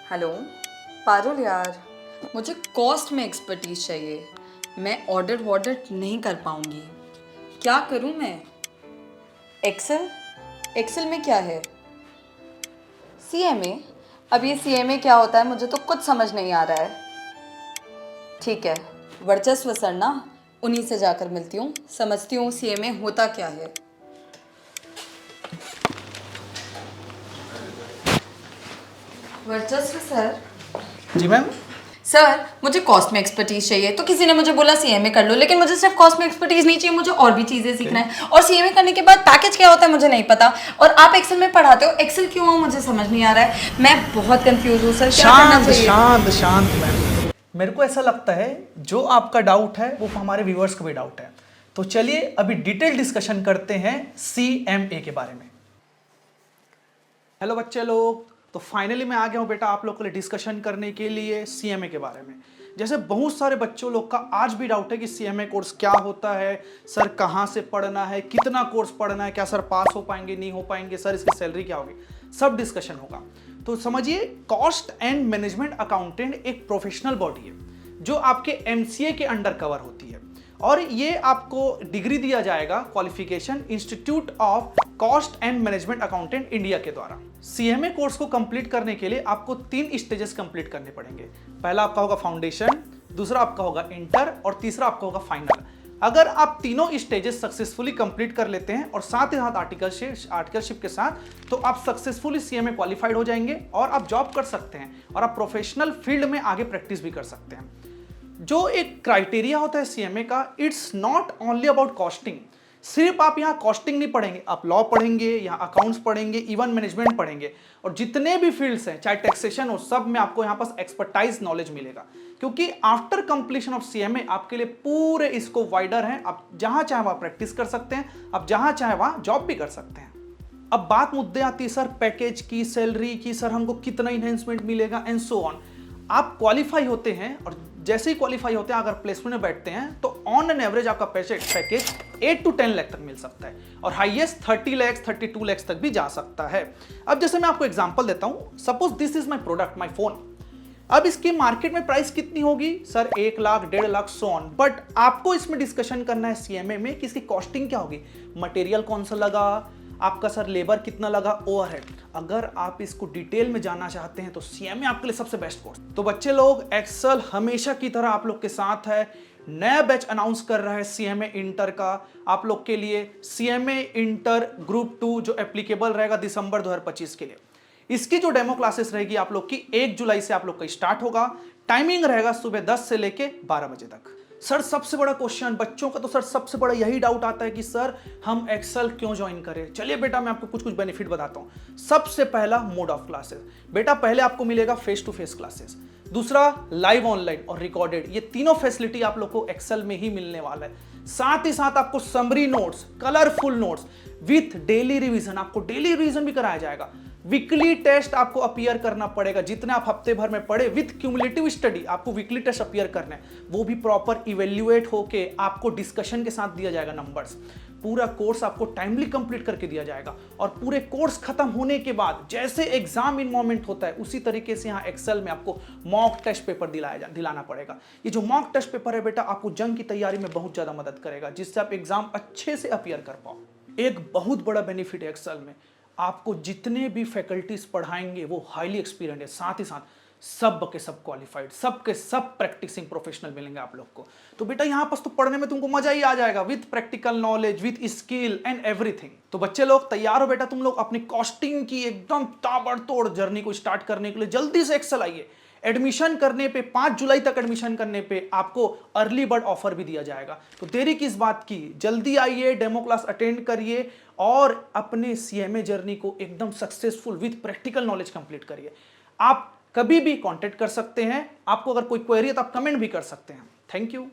Hello Parul यार, मुझे cost में एक्सपर्टीज चाहिए। मैं ऑर्डर वॉर्डर नहीं कर पाऊंगी। क्या करूं मैं? एक्सेल? एक्सेल में क्या है? सीएमए? अब ये सीएमए क्या होता है, मुझे तो कुछ समझ नहीं आ रहा है। ठीक है, वर्चस्व सर ना, उन्हीं से जाकर मिलती हूँ, समझती हूँ सीएमए होता क्या है। वर्चस्व सर। जी मैम। सर मुझे कॉस्ट में एक्सपर्टीज चाहिए, तो किसी ने मुझे बोला सीएमए कर लो, लेकिन मुझे सिर्फ कॉस्ट में एक्सपर्टीज नहीं चाहिए, मुझे और भी चीजें सीखना है। और सीएमए करने के बाद पैकेज क्या होता है मुझे नहीं पता, और आप एक्सेल में पढ़ाते हो, एक्सेल क्यों हो मुझे समझ नहीं आ रहा है। मैं बहुत कंफ्यूज हूँ सर, क्या करना शांत चाहिए? शांत शांत मैम, मेरे को ऐसा लगता है जो आपका डाउट है वो हमारे व्यूअर्स का भी डाउट है। तो चलिए अभी डिटेल डिस्कशन करते हैं सीएमए के बारे में। हेलो बच्चे लोग, तो फाइनली मैं आ गया हूं बेटा आप लोग के लिए डिस्कशन करने के लिए सीएमए के बारे में। जैसे बहुत सारे बच्चों लोग का आज भी डाउट है कि सीएमए कोर्स क्या होता है, सर कहां से पढ़ना है, कितना कोर्स पढ़ना है, क्या सर पास हो पाएंगे नहीं हो पाएंगे, सर इसकी सैलरी क्या होगी, सब डिस्कशन होगा। तो समझिए, कॉस्ट एंड मैनेजमेंट अकाउंटेंट एक प्रोफेशनल बॉडी है जो आपके एमसीए के अंडर कवर होती है, और ये आपको डिग्री दिया जाएगा qualification institute of cost and management accountant India के द्वारा। सीएमए कोर्स को कंप्लीट करने के लिए आपको 3 स्टेजेस कंप्लीट करने पड़ेंगे। पहला आपका होगा फाउंडेशन, दूसरा आपका होगा इंटर, और तीसरा आपका होगा फाइनल। अगर आप तीनों स्टेजेस सक्सेसफुली कंप्लीट कर लेते हैं और साथ ही साथ आर्टिकलशिप के साथ, तो आप सक्सेसफुली सीएमए क्वालिफाइड हो जाएंगे और आप जॉब कर सकते हैं और आप प्रोफेशनल फील्ड में आगे प्रैक्टिस भी कर सकते हैं। जो एक क्राइटेरिया होता है सीएमए का, it's not only about costing. सिर्फ आप यहाँ कॉस्टिंग नहीं पढ़ेंगे, आप लॉ पढ़ेंगे, यहाँ अकाउंट्स पढ़ेंगे, इवन मैनेजमेंट पढ़ेंगे, और जितने भी फील्ड्स हैं चाहे टैक्सेशन हो, सब में आपको यहाँ पास एक्सपर्टाइज नॉलेज मिलेगा। क्योंकि आफ्टर कंप्लीशन ऑफ सीएमए आपके लिए पूरे स्कोप वाइडर हैं, आप जहां चाहे वहां प्रैक्टिस कर सकते हैं, आप जहां चाहे वहां जॉब भी कर सकते हैं। अब बात मुद्दे आती है सर पैकेज की, सैलरी की, सर हमको कितना इनहेंसमेंट मिलेगा एंड सो ऑन। आप क्वालिफाई होते हैं और जैसे ही क्वालिफाई होते हैं अगर प्लेसमेंट में बैठते हैं तो ऑन एन एवरेज आपका पैकेज 8 to 10 लाख तक मिल सकता है, और हाईएस्ट 30 लाख 32 लाख तक भी जा सकता है। अब जैसे मैं आपको एग्जांपल देता हूं, suppose this is my product, my phone. अब इसकी मार्केट में प्राइस कितनी होगी sir? 1 lakh, 1.5 lakh, so on. But आपको इसमें डिस्कशन करना है सीएमए में कि इसकी कॉस्टिंग क्या होगी, मटेरियल कौन सा लगा, आपका सर लेबर कितना लगा, ओवरहेड। अगर आप इसको डिटेल में जानना चाहते हैं तो सीएमए आपके लिए सबसे बेस्ट कोर्स। तो बच्चे लोग, एक्सेल हमेशा की तरह आप लोग के साथ है। नया बैच अनाउंस कर रहा है सीएमए इंटर का आप लोग के लिए, सीएमए इंटर ग्रुप 2 जो एप्लीकेबल रहेगा दिसंबर 2025 के लिए। इसकी जो डेमो क्लासेस रहेगी आप लोग की 1 जुलाई से आप लोग का स्टार्ट होगा। टाइमिंग रहेगा सुबह 10 से लेके 12 बजे तक। सर सबसे बड़ा क्वेश्चन बच्चों का, तो सर सबसे बड़ा यही डाउट आता है कि सर हम एक्सेल क्यों ज्वाइन करें। चलिए बेटा मैं आपको कुछ कुछ बेनिफिट बताता हूं। सबसे पहला मोड ऑफ क्लासेस, बेटा पहले आपको मिलेगा फेस टू फेस क्लासेस, दूसरा लाइव ऑनलाइन और रिकॉर्डेड, ये तीनों फैसिलिटी आप लोग को एक्सेल में ही मिलने वाला है। साथ ही साथ आपको summary notes, colourful notes with daily revision, आपको डेली रिवीजन भी कराया जाएगा। वीकली टेस्ट आपको अपीयर करना पड़ेगा, जितने आप हफ्ते भर में पढ़े विथ क्यूमुलेटिव स्टडी आपको वीकली टेस्ट अपीयर करना है, वो भी प्रॉपर इवेल्युएट होके आपको डिस्कशन के साथ दिया जाएगा नंबर्स। पूरा कोर्स आपको टाइमली कंप्लीट करके दिया जाएगा, और पूरे कोर्स खत्म होने के बाद जैसे एग्जाम इन मोमेंट होता है उसी तरीके से यहाँ एक्सेल में आपको मॉक टेस्ट पेपर दिलाना पड़ेगा। ये जो मॉक टेस्ट पेपर है बेटा आपको जंग की तैयारी में बहुत ज्यादा मदद करेगा, जिससे आप एग्जाम अच्छे से अपीयर कर पाओ। एक बहुत बड़ा बेनिफिट है एक्सेल में, आपको जितने भी फैकल्टीज पढ़ाएंगे वो हाईली एक्सपीरियंस है, साथ ही साथ सब के सब क्वालिफाइड, सब के सब प्रैक्टिसिंग प्रोफेशनल मिलेंगे आप लोग को। तो बेटा यहाँ पर तो पढ़ने में तुमको मजा ही आ जाएगा, with practical knowledge, with skill and everything. तो बच्चे लोग तैयार हो बेटा, तुम लोग अपनी कॉस्टिंग की एकदम ताबड़तोड़ जर्नी को स्टार्ट करने के लिए जल्दी से एक्सेल आइए। एडमिशन करने पे 5 जुलाई तक एडमिशन करने पे आपको अर्ली बर्ड ऑफर भी दिया जाएगा। तो देरी किस बात की, जल्दी आइए, डेमो क्लास अटेंड करिए और अपने सीएमए जर्नी को एकदम successful with practical knowledge complete करिए। आप कभी भी कांटेक्ट कर सकते हैं, आपको अगर कोई क्वेरी है तो आप कमेंट भी कर सकते हैं। Thank you.